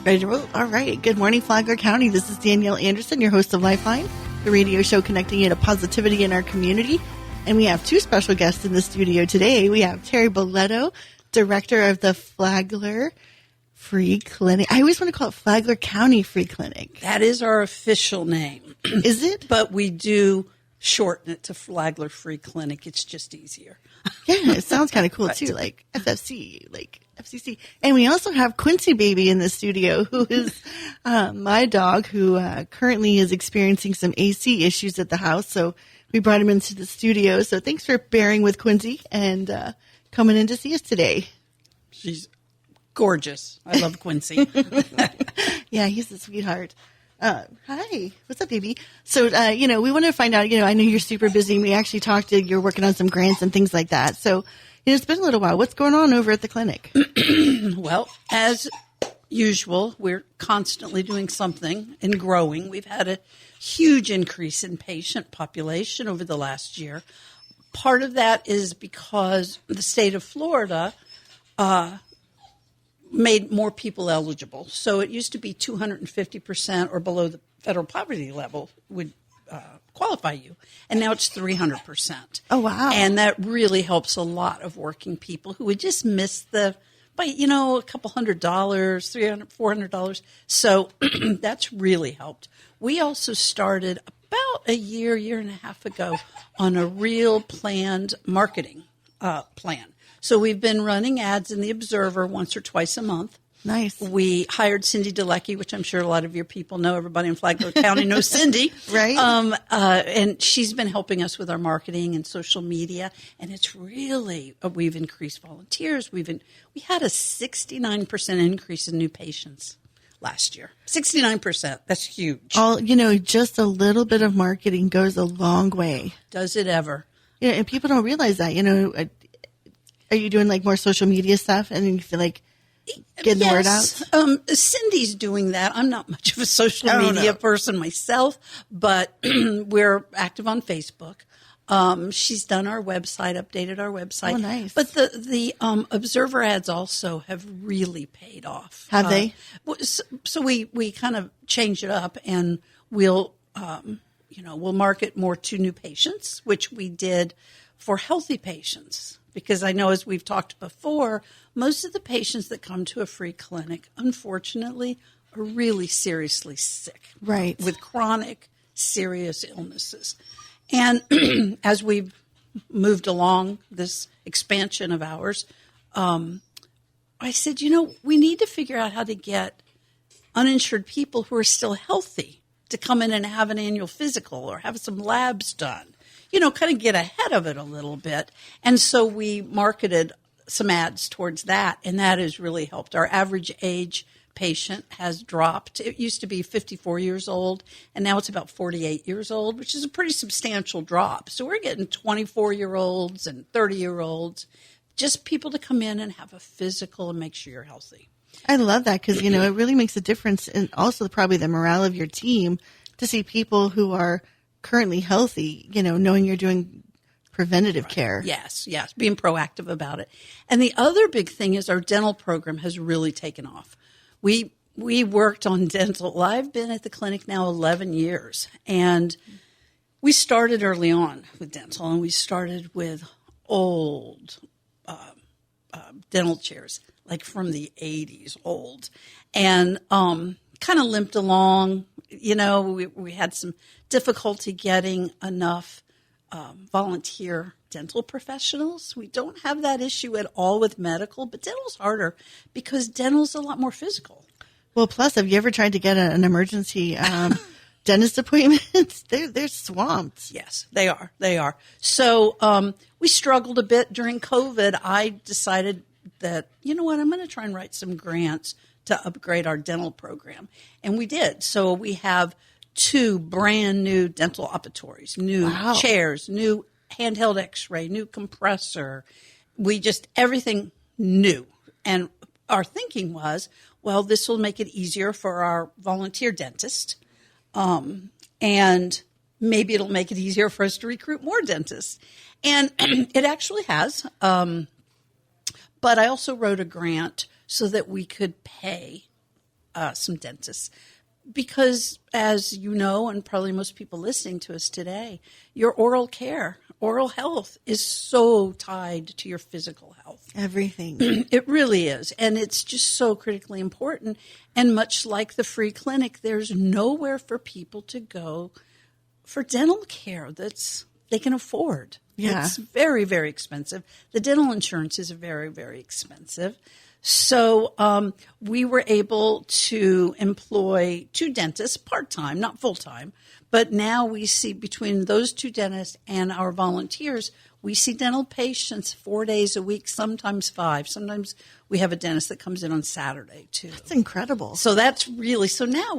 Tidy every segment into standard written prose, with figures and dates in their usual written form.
Ready to roll? All right. Good morning, Flagler County. This is Danielle Anderson, your host of Lifeline, the radio show connecting you to positivity in our community. And we have two special guests in the studio today. We have Terry Boletto, director of the Flagler Free Clinic. I always want to call it Flagler County Free Clinic. That is our official name. Is it? But we do shorten it to Flagler Free Clinic. It's just easier. Yeah, it sounds kind of cool Right. too, like FFC, like FCC. And we also have Quincy Baby in the studio, who is my dog, who currently is experiencing some AC issues at the house. So we brought him into the studio. So thanks for bearing with Quincy and coming in to see us today. She's gorgeous. I love Quincy. Yeah, he's a sweetheart. Hi, what's up, baby? So, we want to find out, I know you're super busy. We actually talked to, you're working on some grants and things like that. So, it's been a little while. What's going on over at the clinic? Well, as usual, we're constantly doing something and growing. We've had a huge increase in patient population over the last year. Part of that is because the state of Florida made more people eligible. So it used to be 250% or below the federal poverty level would qualify you. And now it's 300%. Oh, wow. And that really helps a lot of working people who would just miss by a couple $100, $300, $400. So that's really helped. We also started about a year and a half ago on a real planned marketing plan. So we've been running ads in the Observer once or twice a month. Nice. We hired Cindy Delecki, which I'm sure a lot of your people know. Everybody in Flagler County knows Cindy. Right. And she's been helping us with our marketing and social media. And it's really, we've increased volunteers. We had a 69% increase in new patients last year. 69%. That's huge. Just a little bit of marketing goes a long way. Does it ever? Yeah, and people don't realize that, Are you doing like more social media stuff and you feel like getting the word out? Cindy's doing that. I'm not much of a social media person myself, but we're active on Facebook. She's done our website, updated our website. Oh, nice. But the Observer ads also have really paid off. Have they? So we kind of change it up and we'll market more to new patients, which we did for healthy patients. Because I know, as we've talked before, most of the patients that come to a free clinic, unfortunately, are really seriously sick. Right. With chronic, serious illnesses. And as we've moved along this expansion of ours, I said, we need to figure out how to get uninsured people who are still healthy to come in and have an annual physical or have some labs done. Kind of get ahead of it a little bit. And so we marketed some ads towards that, and that has really helped. Our average age patient has dropped. It used to be 54 years old, and now it's about 48 years old, which is a pretty substantial drop. So we're getting 24-year-olds and 30-year-olds, just people to come in and have a physical and make sure you're healthy. I love that because, it really makes a difference, and also probably the morale of your team to see people who are currently healthy, knowing you're doing preventative care. Yes, being proactive about it. And the other big thing is our dental program has really taken off. We worked on dental. Well, I've been at the clinic now 11 years, and we started early on with dental, and we started with old dental chairs, like from the 80s old, and kind of limped along. We had some difficulty getting enough volunteer dental professionals. We don't have that issue at all with medical, but dental's harder because dental's a lot more physical. Well, plus, have you ever tried to get an emergency dentist appointment? They're swamped. Yes, they are. So we struggled a bit during COVID. I decided that, I'm going to try and write some grants to upgrade our dental program. And we did. So we have 2 brand new dental operatories, new chairs, new handheld x-ray, new compressor. Everything new. And our thinking was, well, this will make it easier for our volunteer dentist. And maybe it'll make it easier for us to recruit more dentists. And it actually has. But I also wrote a grant so that we could pay some dentists. Because, as you know, and probably most people listening to us today, your oral care, oral health is so tied to your physical health. Everything. It really is. And it's just so critically important. And much like the free clinic, there's nowhere for people to go for dental care they can afford. Yeah. It's very, very expensive. The dental insurance is very, very expensive. So we were able to employ 2 dentists part-time, not full-time, but now we see between those 2 dentists and our volunteers, we see dental patients 4 days a week, sometimes 5. Sometimes we have a dentist that comes in on Saturday, too. That's incredible. So that's really, so now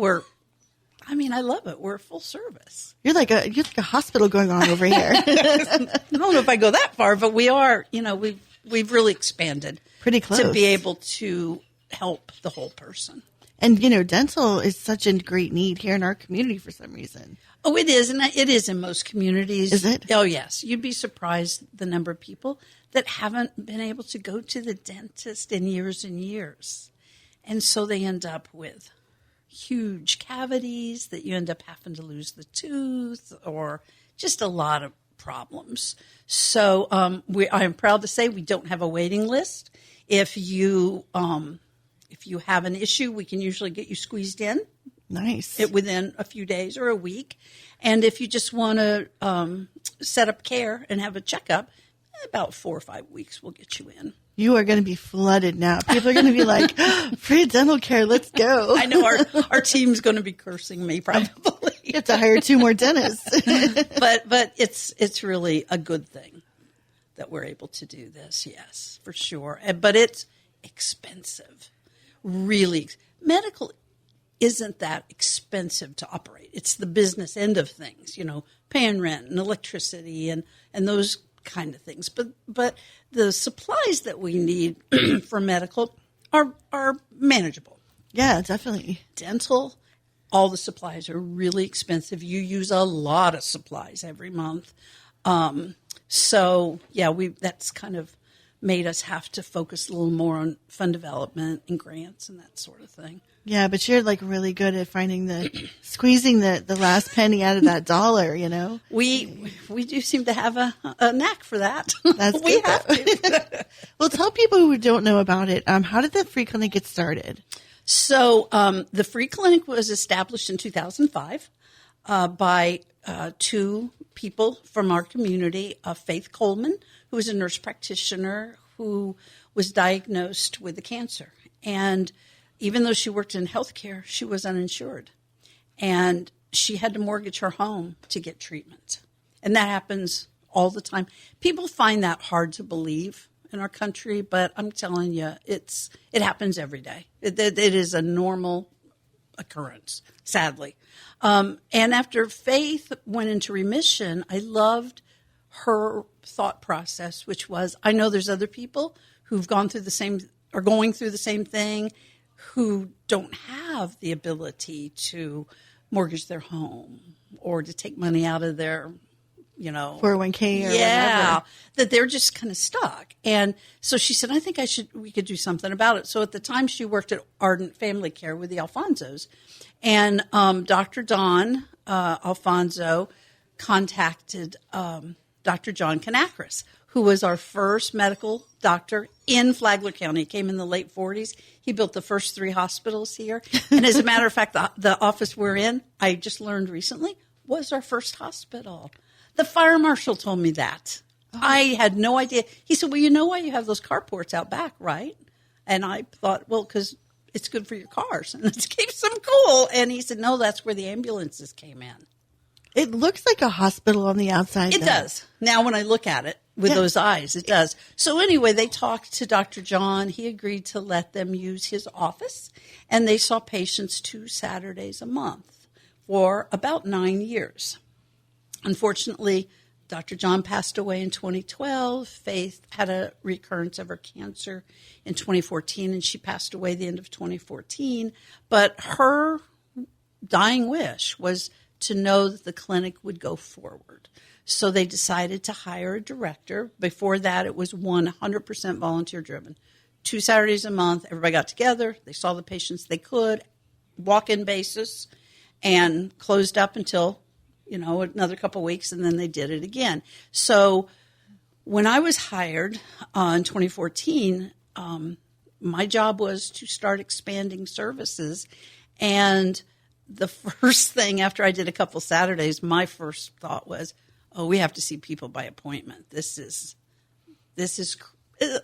I love it. We're full service. You're like a hospital going on over here. I don't know if I go that far, but we are, we've really expanded. Pretty close. To be able to help the whole person. And, dental is such a great need here in our community for some reason. Oh, it is. And it is in most communities. Is it? Oh, yes. You'd be surprised the number of people that haven't been able to go to the dentist in years and years. And so they end up with huge cavities that you end up having to lose the tooth or just a lot of problems. So I am proud to say we don't have a waiting list. If you have an issue, we can usually get you squeezed in. Nice. Within a few days or a week. And if you just want to set up care and have a checkup, about 4 or 5 weeks we'll get you in. You are going to be flooded now. People are going to be like, free dental care, let's go. I know our team's going to be cursing me probably. You have to hire 2 more dentists. but it's really a good thing that we're able to do this, yes, for sure. But it's expensive, really. Medical isn't that expensive to operate. It's the business end of things, paying rent and electricity and those kind of things. But the supplies that we need for medical are manageable. Yeah, definitely. Dental, all the supplies are really expensive. You use a lot of supplies every month. So, yeah, that's kind of made us have to focus a little more on fund development and grants and that sort of thing. Yeah, but you're like really good at squeezing the last penny out of that dollar, We do seem to have a knack for that. That's we have to. Well, tell people who don't know about it, how did the free clinic get started? So the free clinic was established in 2005 by 2 people from our community, Faith Coleman, who was a nurse practitioner who was diagnosed with a cancer. And even though she worked in healthcare, she was uninsured. And she had to mortgage her home to get treatment. And that happens all the time. People find that hard to believe in our country, but I'm telling you, it happens every day. It is a normal occurrence, sadly. And after Faith went into remission, I loved her thought process, which was, I know there's other people who've gone through the same, or going through the same thing, who don't have the ability to mortgage their home or to take money out of their, 401k or whatever. That they're just kind of stuck. And so she said, I think we could do something about it. So at the time she worked at Ardent Family Care with the Alfonsos. And Dr. Don Alfonso contacted Dr. John Canacris, who was our first medical doctor in Flagler County. He came in the late 40s. He built the first 3 hospitals here. And as a matter of fact, the office we're in, I just learned recently, was our first hospital. The fire marshal told me that. Oh. I had no idea. He said, well, you know why you have those carports out back, right? And I thought, well, because it's good for your cars and it keeps them cool. And he said, no, that's where the ambulances came in. It looks like a hospital on the outside. It does. Now, when I look at it with those eyes, it does. So anyway, they talked to Dr. John. He agreed to let them use his office, and they saw patients 2 Saturdays a month for about 9 years. Unfortunately, Dr. John passed away in 2012. Faith had a recurrence of her cancer in 2014, and she passed away the end of 2014. But her dying wish was to know that the clinic would go forward. So they decided to hire a director. Before that, it was 100% volunteer driven. 2 Saturdays a month, everybody got together. They saw the patients they could, walk-in basis and closed up until, another couple of weeks, and then they did it again. So when I was hired in 2014, my job was to start expanding services. And the first thing after I did a couple Saturdays, my first thought was, we have to see people by appointment. This is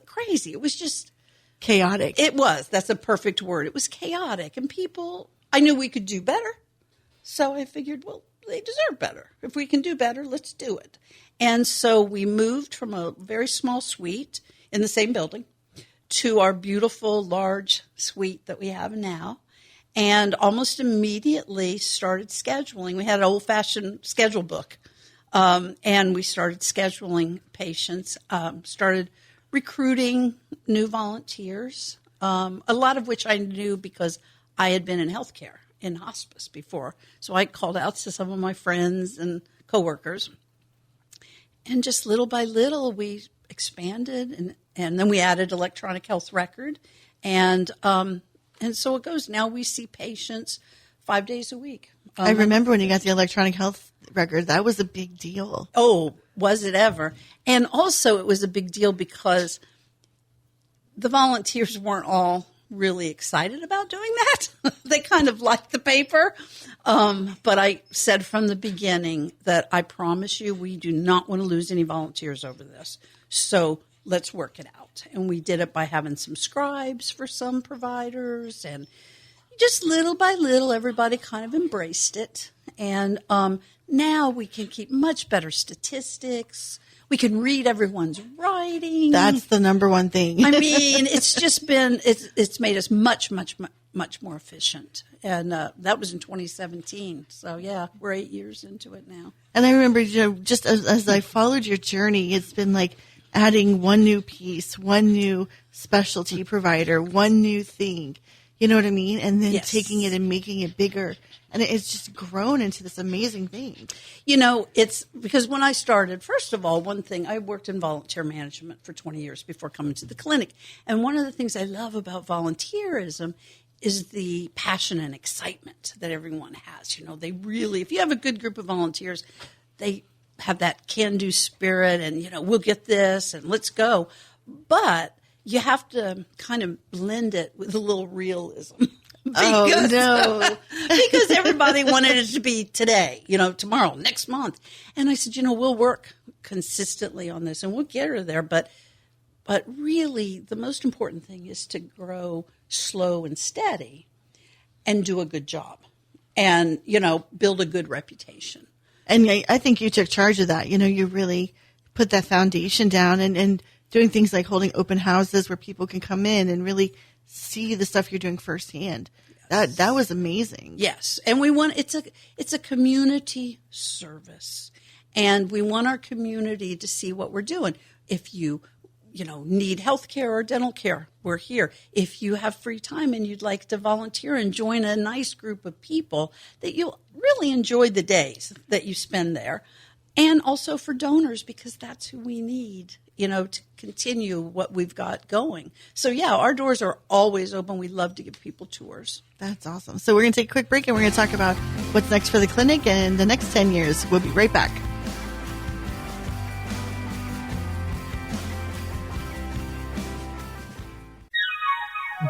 crazy. It was just chaotic. It was. That's a perfect word. It was chaotic. And people, I knew we could do better. So I figured, well, they deserve better. If we can do better, let's do it. And so we moved from a very small suite in the same building to our beautiful large suite that we have now, and almost immediately started scheduling. We had an old-fashioned schedule book, and we started scheduling patients, started recruiting new volunteers, a lot of which I knew because I had been in healthcare, in hospice before. So I called out to some of my friends and coworkers. And just little by little, we expanded, and then we added electronic health record. And so it goes. Now we see patients 5 days a week. I remember when you got the electronic health record, that was a big deal. Oh, was it ever? And also it was a big deal because the volunteers weren't all really excited about doing that. They kind of liked the paper. But I said from the beginning that I promise you we do not want to lose any volunteers over this. So let's work it out. And we did it by having some scribes for some providers. And just little by little, everybody kind of embraced it. And now we can keep much better statistics. We can read everyone's writing. That's the number one thing. I mean, it's just been, it's made us much, much, much more efficient. And that was in 2017. So, yeah, we're 8 years into it now. And I remember, just as I followed your journey, it's been like adding one new piece, one new specialty provider, one new thing. You know what I mean? And then taking it and making it bigger. And it's just grown into this amazing thing. It's because when I started, first of all, one thing, I worked in volunteer management for 20 years before coming to the clinic. And one of the things I love about volunteerism is the passion and excitement that everyone has. They really, if you have a good group of volunteers, they have that can-do spirit and, we'll get this and let's go. But you have to kind of blend it with a little realism. Because everybody wanted it to be today, tomorrow, next month. And I said, we'll work consistently on this and we'll get her there. But really, the most important thing is to grow slow and steady and do a good job and, build a good reputation. And I think you took charge of that. You really put that foundation down and doing things like holding open houses where people can come in and really see the stuff you're doing firsthand. Yes. That was amazing. Yes. And we want, it's a community service, and we want our community to see what we're doing. If you need health care or dental care, we're here. If you have free time and you'd like to volunteer and join a nice group of people, that you'll really enjoy the days that you spend there. And also for donors, because that's who we need, to continue what we've got going. So, yeah, our doors are always open. We love to give people tours. That's awesome. So we're going to take a quick break, and we're going to talk about what's next for the clinic and the next 10 years. We'll be right back.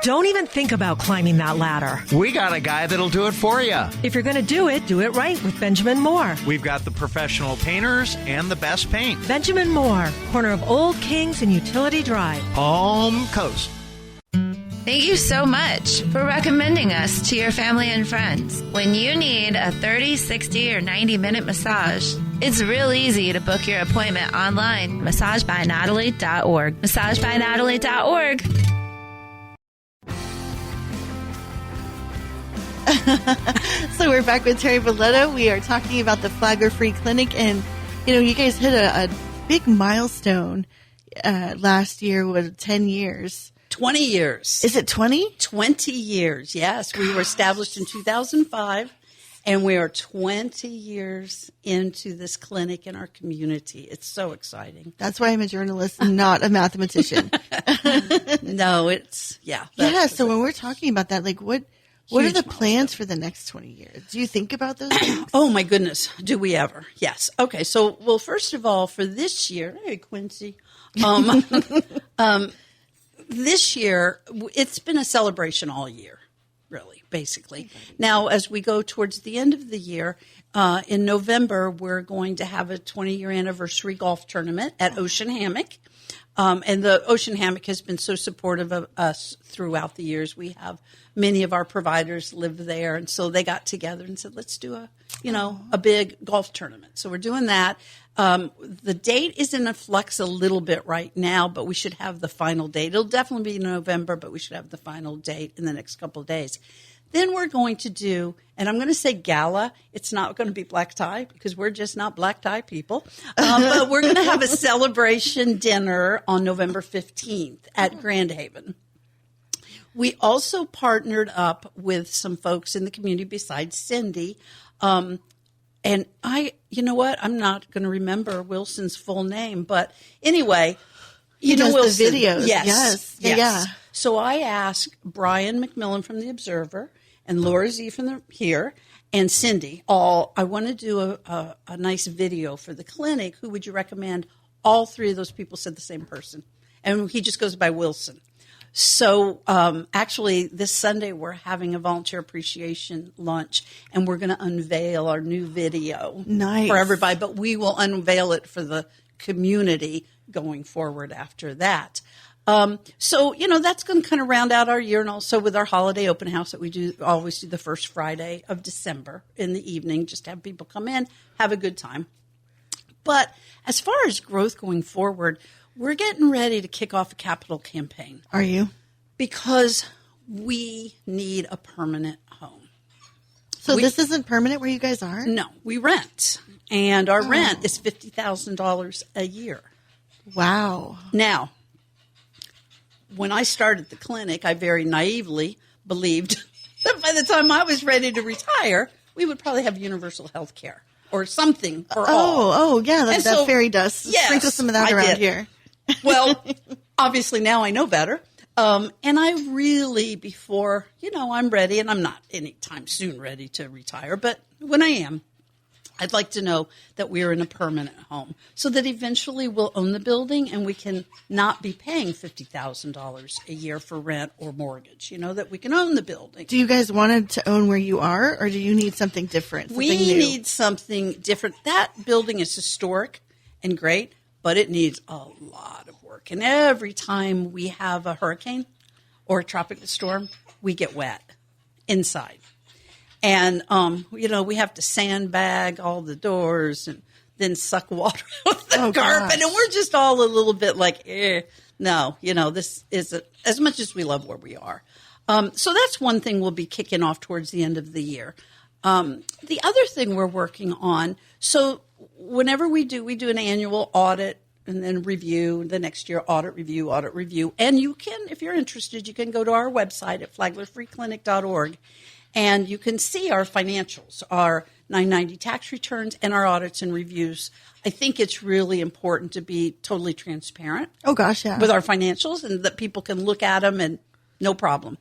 Don't even think about climbing that ladder. We got a guy that'll do it for you. If you're going to do it right with Benjamin Moore. We've got the professional painters and the best paint. Benjamin Moore, corner of Old Kings and Utility Drive. Palm Coast. Thank you so much for recommending us to your family and friends. When you need a 30, 60, or 90-minute massage, it's real easy to book your appointment online. MassageByNatalie.org. MassageByNatalie.org. So we're back with Terry Boletto. We are talking about the Flagler Free Clinic, and you guys hit a big milestone last year with 10 years. 20 years. Is it 20? 20 years, yes. We were established in 2005, and we are 20 years into this clinic in our community. It's so exciting. That's why I'm a journalist and not a mathematician. No, it's, yeah. Yeah, so when we're talking about that, like What are the plans for the next 20 years? Do you think about those things? Oh, my goodness. Do we ever? Yes. Okay. So, well, first of all, for this year, hey, Quincy, this year, it's been a celebration all year, really, basically. Now, as we go towards the end of the year, in November, we're going to have a 20-year anniversary golf tournament at Ocean Hammock. And the Ocean Hammock has been so supportive of us throughout the years. We have many of our providers live there, and so they got together and said, let's do a big golf tournament. So we're doing that. The date is in a flux a little bit right now, but we should have the final date. It'll definitely be November, but we should have the final date in the next couple of days. Then we're going to do, and I'm going to say gala. It's not going to be black tie because we're just not black tie people. But we're going to have a celebration dinner on November 15th at Grand Haven. We also partnered up with some folks in the community besides Cindy. And you know what? I'm not going to remember Wilson's full name. But anyway, He does Wilson. the videos. Yes. Yeah. So I asked Brian McMillan from The Observer and Laura Z from here and Cindy I want to do a nice video for the clinic. Who would you recommend? All three of those people said the same person. And he just goes by Wilson. So actually this Sunday we're having a volunteer appreciation lunch and we're going to unveil our new video for everybody. But we will unveil it for the community going forward after that. So, that's going to kind of round out our year, and also with our holiday open house that we always do the first Friday of December in the evening, just have people come in, have a good time. But as far as growth going forward, we're getting ready to kick off a capital campaign. Are you? Because we need a permanent home. So this isn't permanent where you guys are? No, we rent, and our rent is $50,000 a year. Wow. Now, when I started the clinic, I very naively believed that by the time I was ready to retire, we would probably have universal health care or something for all. Oh, yeah, that so, fairy dust. Yes, sprinkle some of that around here. Well, obviously now I know better. And I really, before, I'm ready, and I'm not anytime soon ready to retire, but when I am, I'd like to know that we're in a permanent home so that eventually we'll own the building and we can not be paying $50,000 a year for rent or mortgage, that we can own the building. Do you guys want to own where you are, or do you need something different? We need something different. That building is historic and great, but it needs a lot of work. And every time we have a hurricane or a tropical storm, we get wet inside. And, we have to sandbag all the doors and then suck water out the carpet. Gosh. And we're just all a little bit like, no, this isn't as much as we love where we are. So that's one thing we'll be kicking off towards the end of the year. The other thing we're working on, so whenever we do an annual audit and then review the next year, audit review. And you can, if you're interested, you can go to our website at flaglerbroadcasting.org. And you can see our financials, our 990 tax returns, and our audits and reviews. I think it's really important to be totally transparent. Oh, gosh, yeah. With our financials, and that people can look at them and no problem.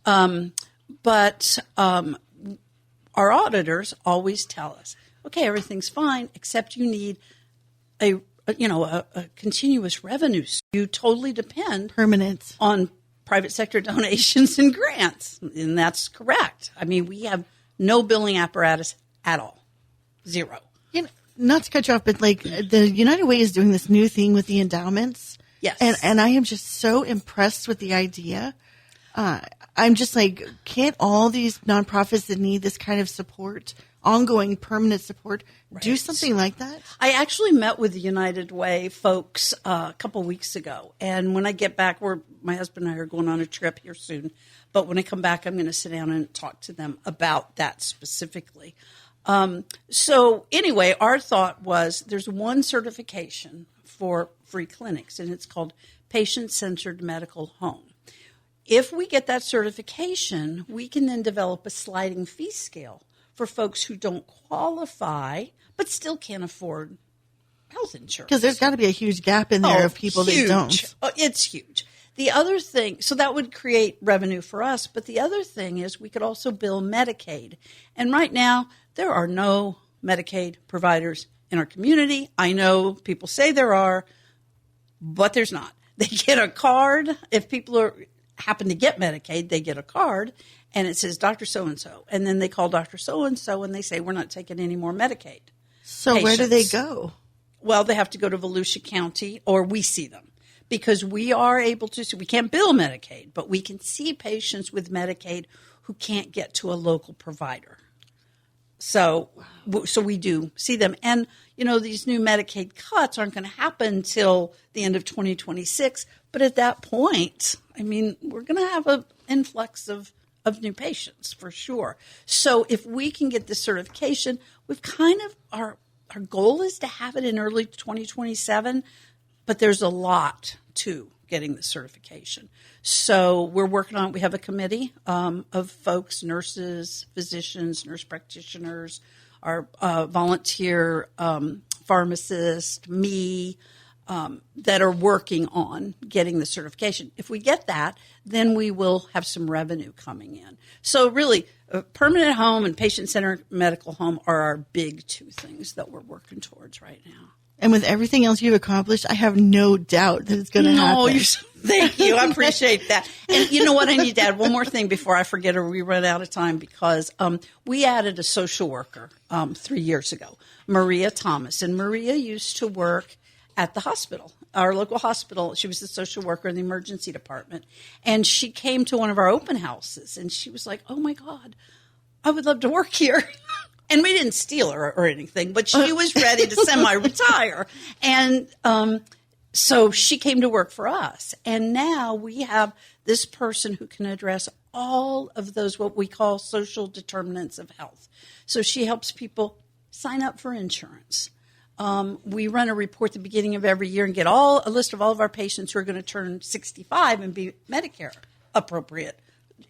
But our auditors always tell us, okay, everything's fine, except you need a continuous revenue. You totally depend permanent on private sector donations and grants. And that's correct. I mean, we have no billing apparatus at all. Zero. Not to cut you off, but like the United Way is doing this new thing with the endowments. Yes. And I am just so impressed with the idea. I'm just like, can't all these nonprofits that need this kind of support, ongoing permanent support, do something like that? I actually met with the United Way folks a couple weeks ago. And when I get back, my husband and I are going on a trip here soon. But when I come back, I'm going to sit down and talk to them about that specifically. So anyway, our thought was there's one certification for free clinics, and it's called Patient-Centered Medical Home. If we get that certification, we can then develop a sliding fee scale for folks who don't qualify but still can't afford health insurance. Because there's got to be a huge gap in there of people that don't. Oh, it's huge. The other thing, so that would create revenue for us, but the other thing is we could also bill Medicaid. And right now, there are no Medicaid providers in our community. I know people say there are, but there's not. They get a card. If people happen to get Medicaid, they get a card, and it says Dr. So-and-so. And then they call Dr. So-and-so, and they say, we're not taking any more Medicaid. So patients. Where do they go? Well, they have to go to Volusia County, or we see them. Because we are able to, so we can't bill Medicaid, but we can see patients with Medicaid who can't get to a local provider. So we do see them. And, these new Medicaid cuts aren't going to happen until the end of 2026. But at that point, we're going to have an influx of new patients for sure. So if we can get this certification, we've kind of, our goal is to have it in early 2027, but there's a lot to getting the certification. So we're working on it. We have a committee of folks, nurses, physicians, nurse practitioners, our volunteer pharmacist, me, that are working on getting the certification. If we get that, then we will have some revenue coming in. So really, a permanent home and patient-centered medical home are our big two things that we're working towards right now. And with everything else you've accomplished, I have no doubt that it's going to happen. Thank you. I appreciate that. And you know what? I need to add one more thing before I forget or we run out of time, because we added a social worker 3 years ago, Maria Thomas. And Maria used to work at the hospital, our local hospital. She was the social worker in the emergency department. And she came to one of our open houses, and she was like, oh, my God, I would love to work here. And we didn't steal her or anything, but she was ready to semi-retire. And so she came to work for us. And now we have this person who can address all of those what we call social determinants of health. So she helps people sign up for insurance. We run a report at the beginning of every year and get a list of all of our patients who are going to turn 65 and be Medicare appropriate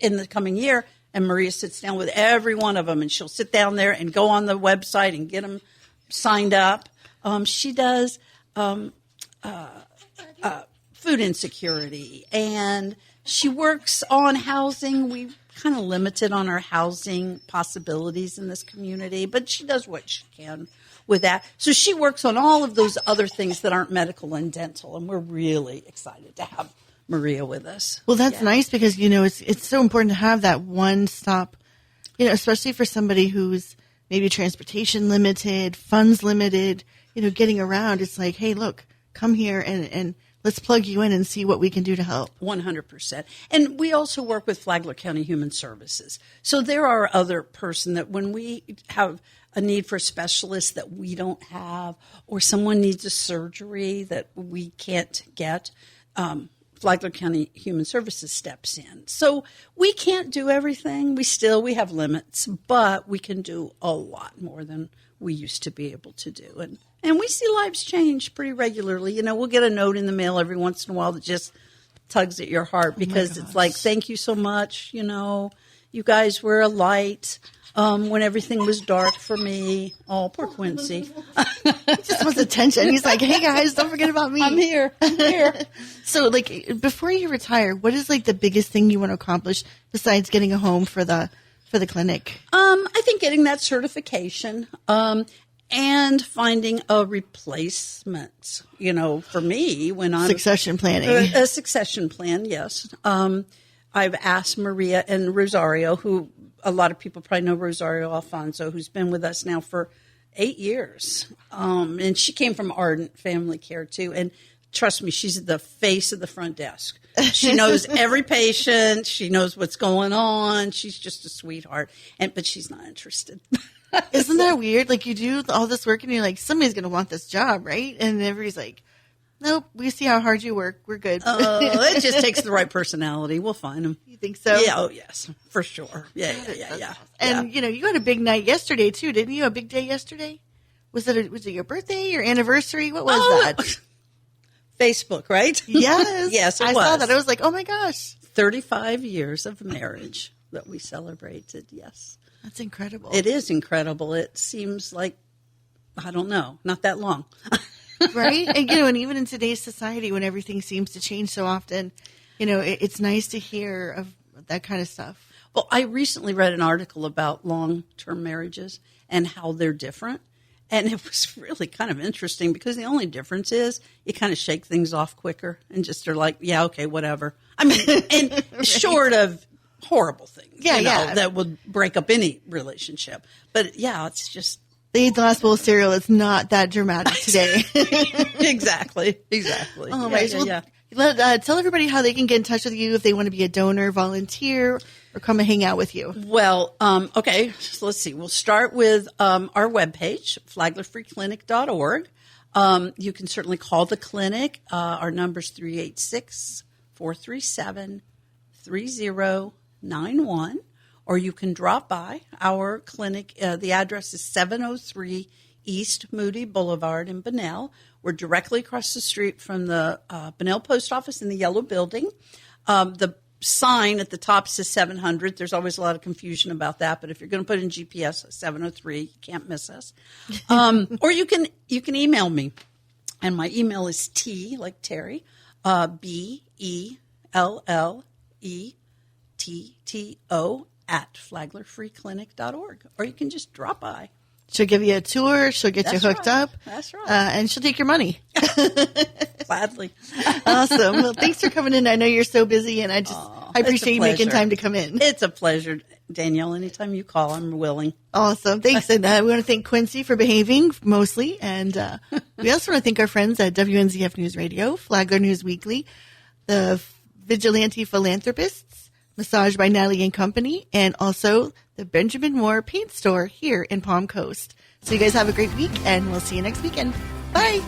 in the coming year. And Maria sits down with every one of them, and she'll sit down there and go on the website and get them signed up. She does food insecurity, and she works on housing. We kind of limited on our housing possibilities in this community, but she does what she can with that. So she works on all of those other things that aren't medical and dental, and we're really excited to have Maria with us. Well, that's nice because, it's so important to have that one stop, especially for somebody who's maybe transportation limited, funds limited, getting around. It's like, hey, look, come here and let's plug you in and see what we can do to help. 100%. And we also work with Flagler County Human Services. So there are other person that when we have a need for a specialist that we don't have, or someone needs a surgery that we can't get, Flagler County Human Services steps in. So we can't do everything. We have limits, but we can do a lot more than we used to be able to do. And we see lives change pretty regularly. We'll get a note in the mail every once in a while that just tugs at your heart because it's like, thank you so much. You guys were a light when everything was dark for me. Oh, poor Quincy. Just wants attention. He's like, hey, guys, don't forget about me. I'm here. So, before you retire, what is, the biggest thing you want to accomplish besides getting a home for the clinic? I think getting that certification and finding a replacement, for me when I'm... Succession planning. A succession plan, yes. I've asked Maria and Rosario, who a lot of people probably know Rosario Alfonso, who's been with us now for 8 years. And she came from Ardent Family Care, too. And trust me, she's the face of the front desk. She knows every patient. She knows what's going on. She's just a sweetheart. But she's not interested. Isn't that weird? You do all this work and you're like, somebody's going to want this job, right? And everybody's like, nope, we see how hard you work. We're good. It just takes the right personality. We'll find them. You think so? Yeah, oh, yes, for sure. Yeah. And, you had a big night yesterday, too, didn't you? A big day yesterday? Was it your birthday, your anniversary? What was that? Facebook, right? Yes. Yes, I saw that. I was like, oh, my gosh. 35 years of marriage that we celebrated, yes. That's incredible. It is incredible. It seems like, I don't know, not that long. Right? And, and even in today's society when everything seems to change so often, it's nice to hear of that kind of stuff. Well, I recently read an article about long-term marriages and how they're different. And it was really kind of interesting because the only difference is you kind of shake things off quicker and just are like, yeah, okay, whatever. I mean, and right. Short of horrible things, that would break up any relationship. But yeah, it's just. They eat the last bowl of cereal. It's not that dramatic today. Exactly. Oh, right. Tell everybody how they can get in touch with you if they want to be a donor, volunteer, or come and hang out with you. Well, okay, so let's see. We'll start with our webpage, flaglerbroadcasting.org. You can certainly call the clinic. Our number's 386-437-3091. Or you can drop by our clinic. The address is 703 East Moody Boulevard in Bunnell. We're directly across the street from the Bunnell Post Office in the yellow building. The sign at the top says 700. There's always a lot of confusion about that, but if you're going to put in GPS 703, you can't miss us. Or you can email me, and my email is T like Terry, BELLETTO @flaglerfreeclinic.org, or you can just drop by. She'll give you a tour. She'll get you hooked up. That's right. And she'll take your money. Gladly. Awesome. Well, thanks for coming in. I know you're so busy, and I appreciate you making time to come in. It's a pleasure, Danielle. Anytime you call, I'm willing. Awesome. Thanks. And we want to thank Quincy for behaving mostly. And we also want to thank our friends at WNZF News Radio, Flagler News Weekly, the Vigilante Philanthropists, Massage by Natalie and Company, and also the Benjamin Moore Paint Store here in Palm Coast. So you guys have a great week, and we'll see you next weekend. Bye.